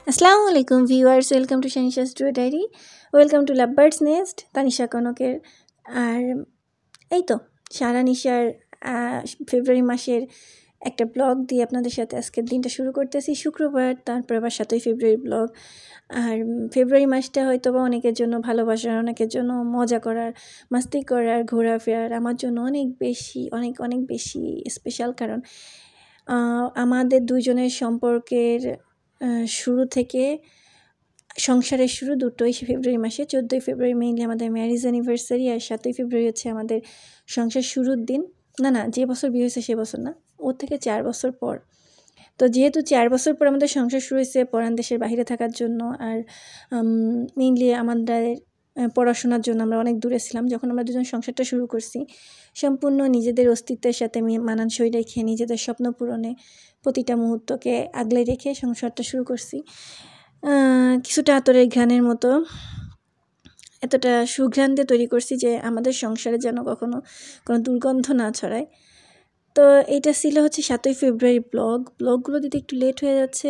আসসালামু আলাইকুম viewers, welcome to শানিশাস duo diary, welcome to lovebirds nest, Tanisha কনকের। আর এই তো সারা নিশার ফেব্রুয়ারি মাসের একটা ব্লগ দিয়ে আপনাদের সাথে আজকের দিনটা শুরু করতেছি। শুক্রবার, তারপর আবার 7ই ফেব্রুয়ারি ব্লগ। আর ফেব্রুয়ারি মাসটা হয়তো বা অনেকের জন্য ভালোবাসার, অনেকের জন্য মজা করার, মাস্তি করার, ঘোরাফেরার, আমার জন্য অনেক বেশি স্পেশাল। কারণ আমাদের দুজনের সম্পর্কের শুরু থেকে সংসারের শুরু দুটোই ফেব্রুয়ারি মাসে। 14ই ফেব্রুয়ারি মেইনলি আমাদের ম্যারেজ অ্যানিভার্সারি, আর 7ই ফেব্রুয়ারি হচ্ছে আমাদের সংসার শুরুর দিন। না, যে বছর বিয়ে হয়েছে সে বছর না, ওর থেকে 4 বছর পর। তো যেহেতু 4 বছর পর আমাদের সংসার শুরু হয়েছে পরান দেশের বাহিরে থাকার জন্য, আর মেইনলি আমাদের পড়াশোনার জন্য আমরা অনেক দূরে ছিলাম। যখন আমরা দুজন সংসারটা শুরু করছি, সম্পূর্ণ নিজেদের অস্তিত্বের সাথে মানানসই রেখে, নিজেদের স্বপ্ন পূরণে প্রতিটা মুহূর্তকে আগলে রেখে সংসারটা শুরু করছি। কিছুটা আতরের ঘ্রাণের মতো এতটা সুঘ্রাণ দিয়ে তৈরি করছি যে আমাদের সংসারে যেন কখনো কোনো দুর্গন্ধ না ছড়ায়। তো এইটা ছিল হচ্ছে 7ই ফেব্রুয়ারি ব্লগগুলো দিতে একটু লেট হয়ে যাচ্ছে,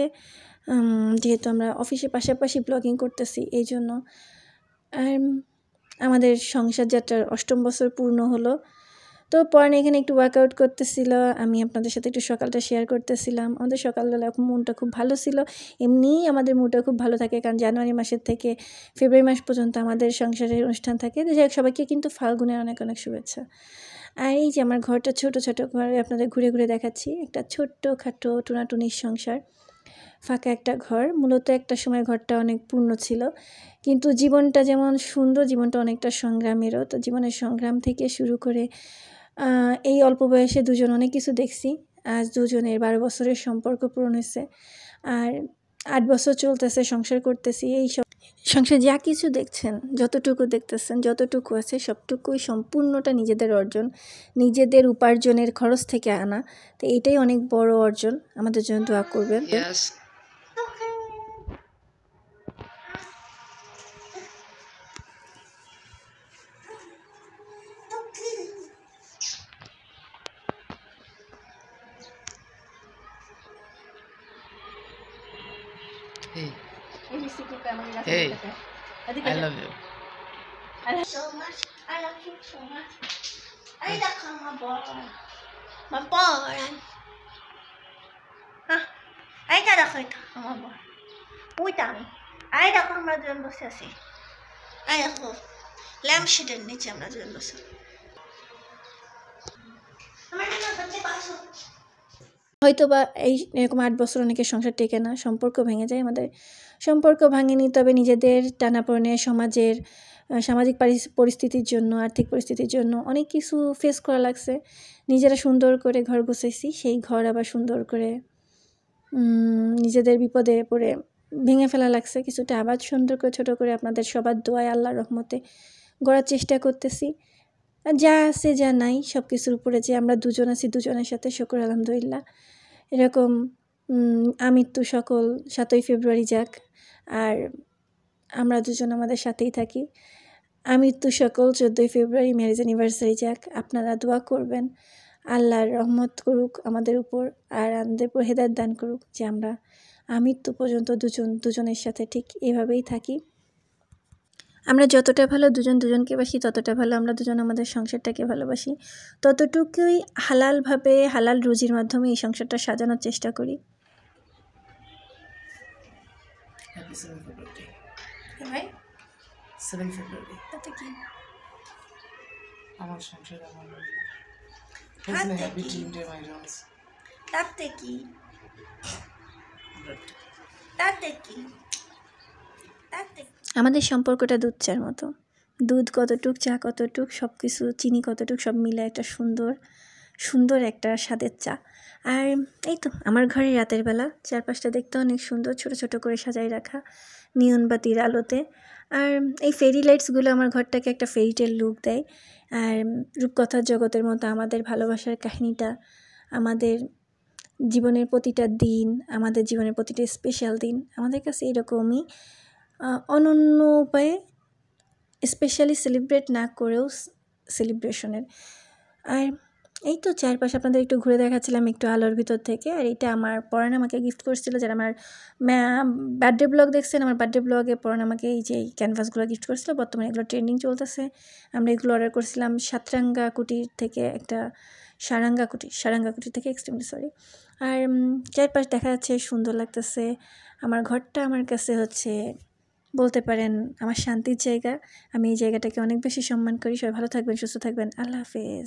যেহেতু আমরা অফিসের পাশাপাশি ব্লগিং করতেছি এই জন্য। আর আমাদের সংসার যাত্রার 8ম বছর পূর্ণ হলো। তো পরে এখানে একটু ওয়ার্কআউট করতেছিল, আমি আপনাদের সাথে একটু সকালটা শেয়ার করতেছিলাম। আমাদের সকালবেলা মনটা খুব ভালো ছিল, এমনিই আমাদের মুডটা খুব ভালো থাকে, কারণ জানুয়ারি মাসের থেকে ফেব্রুয়ারি মাস পর্যন্ত আমাদের সংসারের অনুষ্ঠান থাকে। যাই হোক, সবাইকে কিন্তু ফাল্গুনের অনেক শুভেচ্ছা। আর এই যে আমার ঘরটা ছোট ঘরে আপনাদের ঘুরে ঘুরে দেখাচ্ছি, একটা ছোট্ট খাটো টুনাটুনির সংসার, ফাঁকা একটা ঘর। মূলত একটা সময় ঘরটা অনেক পূর্ণ ছিল, কিন্তু জীবনটা যেমন সুন্দর, জীবনটা অনেকটা সংগ্রামেরও। তো জীবনের সংগ্রাম থেকে শুরু করে এই অল্প বয়সে দুজন অনেক কিছু দেখছি। আজ দুজনের 12 বছরের সম্পর্ক পূরণ হয়েছে, আর 8 বছর চলতেছে, সংসার করতেছি। এই সব সংসার যা কিছু দেখছেন, যতটুকু দেখতেছেন, যতটুকু আছে সবটুকুই সম্পূর্ণটা নিজেদের অর্জন, নিজেদের উপার্জনের খরচ থেকে আনা। তো এইটাই অনেক বড় অর্জন। আমাদের জন্য দোয়া করবেন। Hey, I love you. I love you so much. I love you so much. Ay, dakang maboran. Maboran. Ha? Ay, dakang maboran. Uy, dami. Ay, dakang madulang bose asi. Ay, ako. ল্যাম্পশেডের নিচে আমরা দুজন বসে। হয়তো বা এরকম 8 বছর অনেকের সংসার টেকে না, সম্পর্ক ভেঙে যায়। আমাদের সম্পর্ক ভাঙেনি, তবে নিজেদের টানাপোড়েনে, সামাজিক পরিস্থিতির জন্য, আর্থিক পরিস্থিতির জন্য অনেক কিছু ফেস করা লাগছে। নিজেরা সুন্দর করে ঘর গুছাইছি, সেই ঘর আবার সুন্দর করে নিজেদের বিপদে পড়ে ভেঙে ফেলা লাগছে কিছুটা। আবার সুন্দর করে ছোটো করে আপনাদের সবার দোয়ায়, আল্লাহর রহমতে গড়ার চেষ্টা করতেছি। যা আছে যা নাই সব কিছুর উপরে যে আমরা দুজন আছি, দুজনের সাথে শুকর আলহামদুলিল্লাহ। এরকম আমৃত্যু সকল 7ই ফেব্রুয়ারি যাক, আর আমরা দুজন আমাদের সাথেই থাকি। আমৃত্যু সকল 14ই ফেব্রুয়ারি ম্যারেজ অ্যানিভার্সারি যাক। আপনারা দোয়া করবেন, আল্লাহর রহমত করুক আমাদের উপর, আর আমাদের উপর হেদায়েত দান করুক যে আমরা আমৃত্যু পর্যন্ত দুজনের সাথে ঠিক এভাবেই থাকি। আমরা যতটা ভালো দুজনকে বাসি, ততটা ভালো আমরা দুজন আমাদের সংসারটাকে ভালোবাসি, ততটুকুই হালালভাবে, হালাল রুজির মাধ্যমে এই সংসারটা সাজানোর চেষ্টা করি। Happy 7th February. ভাই 7th February. তাতে কি? আমার সংসার আমার হাতে হ্যাপি কি? ড্রিম ডে মাই রনস। তাতে কি? তাতে কি? আমাদের সম্পর্কটা দুধ চার মতো। দুধ কতটুক, চা কতটুক, সব কিছু, চিনি কতটুক, সব মিলে একটা সুন্দর একটা স্বাদের চা। আর এই তো আমার ঘরে রাতের বেলা চারপাশটা দেখতে অনেক সুন্দর, ছোট করে সাজাই রাখা নিয়ন বাতির আলোতে। আর এই ফেরি লাইটসগুলো আমার ঘরটাকে একটা ফেরিটেল লুক দেয়। আর রূপকথার জগতের মতো আমাদের ভালোবাসার কাহিনীটা, আমাদের জীবনের প্রতিটা দিন, আমাদের জীবনের প্রতিটা স্পেশাল দিন আমাদের কাছে এরকমই অনন্য উপায়ে, স্পেশালি সেলিব্রেট না করেও সেলিব্রেশনের। আর এই তো চারপাশে আপনাদের একটু ঘুরে দেখাচ্ছিলাম একটু আলোর ভিতর থেকে। আর এটা আমার পরাণ আমাকে গিফট করছিল, যারা আমার বার্থডে ব্লগ দেখছেন, আমার বার্থডে ব্লগে পরাণ আমাকে এই যে এই ক্যানভাসগুলো গিফট করছিল। বর্তমানে এগুলো ট্রেন্ডিং চলতেছে। আমরা এগুলো অর্ডার করছিলাম সাতরাঙ্গা কুটির থেকে, একটা সারাঙ্গা কুটির থেকে, এক্সট্রিমলি সরি। আর চারপাশ দেখা যাচ্ছে, সুন্দর লাগতেছে। আমার ঘরটা আমার কাছে হচ্ছে বলতে পারেন আমার শান্তির জায়গা। আমি এই জায়গাটাকে অনেক বেশি সম্মান করি। সবাই ভালো থাকবেন, সুস্থ থাকবেন। আল্লাহ হাফেজ।